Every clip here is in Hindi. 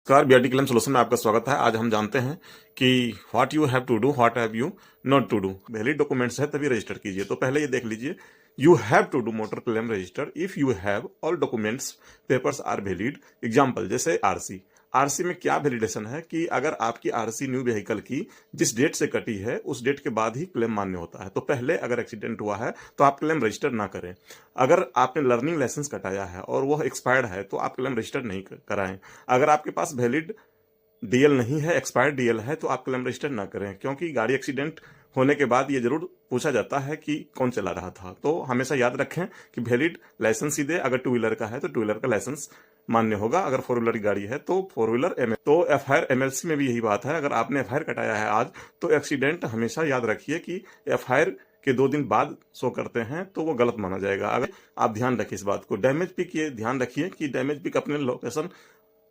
नमस्कार, बीआरटी क्लेम सोल्यूशन में आपका स्वागत है। आज हम जानते हैं कि what you have to do, what have you not to do. Valid documents है तभी रजिस्टर कीजिए। तो पहले ये देख लीजिए, you have to do motor claim register if you have all documents papers are valid. Example जैसे आरसी। आरसी में क्या वैलिडेशन है कि अगर आपकी आरसी न्यू व्हीकल की जिस डेट से कटी है उस डेट के बाद ही क्लेम मान्य होता है। तो पहले अगर एक्सीडेंट हुआ है तो आप क्लेम रजिस्टर ना करें। अगर आपने लर्निंग लाइसेंस कटाया है और वह एक्सपायर्ड है तो आप क्लेम रजिस्टर नहीं कराएं। अगर आपके पास वैलिड डीएल नहीं है, एक्सपायर्ड डीएल है, तो आप क्लेम रजिस्टर ना करें, क्योंकि गाड़ी एक्सीडेंट होने के बाद ये जरूर पूछा जाता है कि कौन चला रहा था। तो हमेशा याद रखें कि वैलिड लाइसेंस ही दे। अगर टू व्हीलर का है तो टू व्हीलर का लाइसेंस मान्य होगा, अगर फोर व्हीलर की गाड़ी है तो फोर व्हीलर एमएल। तो एफआईआर एमएलसी में भी यही बात है। अगर आपने एफआईआर कटाया है आज तो एक्सीडेंट हमेशा याद रखिए कि एफआईआर के 2 दिन बाद शो करते हैं तो वो गलत माना जाएगा। अगर आप ध्यान रखिए इस बात को। डैमेज पिक, ये ध्यान रखिए कि डैमेज पिक अपने लोकेशन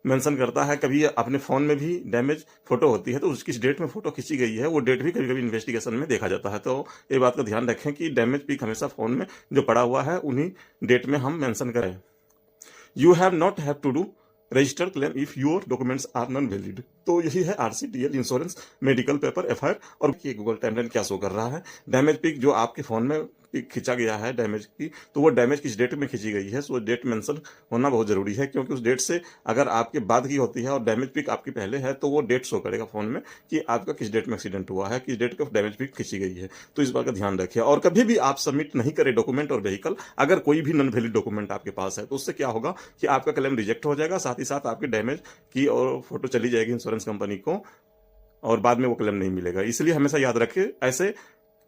मेंशन करता है। कभी अपने फोन में भी डैमेज फोटो होती है तो उसकी डेट में फोटो खींची गई है, वो डेट भी कभी कभी इन्वेस्टिगेशन में देखा जाता है। तो ये बात का ध्यान रखें कि डैमेज पिक हमेशा फोन में जो पड़ा हुआ है उन्हीं डेट में हम मेंशन करें। You have not have to do register claim if your documents are non valid. तो यही है RC, DL, insurance, medical paper, FIR. और ये गूगल टाइमलाइन क्या शो कर रहा है, डैमेज पिक जो आपके फोन में पिक खींचा गया है डैमेज की, तो वो डैमेज किस डेट में खींची गई है, सो डेट मेंशन होना बहुत जरूरी है। क्योंकि उस डेट से अगर आपके बाद की होती है और डैमेज पिक आपकी पहले है तो वो डेट शो करेगा फोन में कि आपका किस डेट में एक्सीडेंट हुआ है, किस डेट का डैमेज पिक खींची गई है। तो इस बात का ध्यान रखिए। और कभी भी आप सबमिट नहीं करें डॉक्यूमेंट और व्हीकल अगर कोई भी नॉन वैलिड डॉक्यूमेंट आपके पास है, तो उससे क्या होगा कि आपका क्लेम रिजेक्ट हो जाएगा, साथ ही साथ आपके डैमेज की और फोटो चली जाएगी इंश्योरेंस कंपनी को और बाद में वो क्लेम नहीं मिलेगा। इसलिए हमेशा याद रखें, ऐसे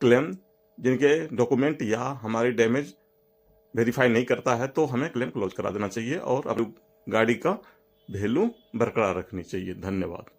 क्लेम जिनके डॉक्यूमेंट या हमारी डैमेज वेरीफाई नहीं करता है तो हमें क्लेम क्लोज करा देना चाहिए और अपनी गाड़ी का वैल्यू बरकरार रखनी चाहिए। धन्यवाद।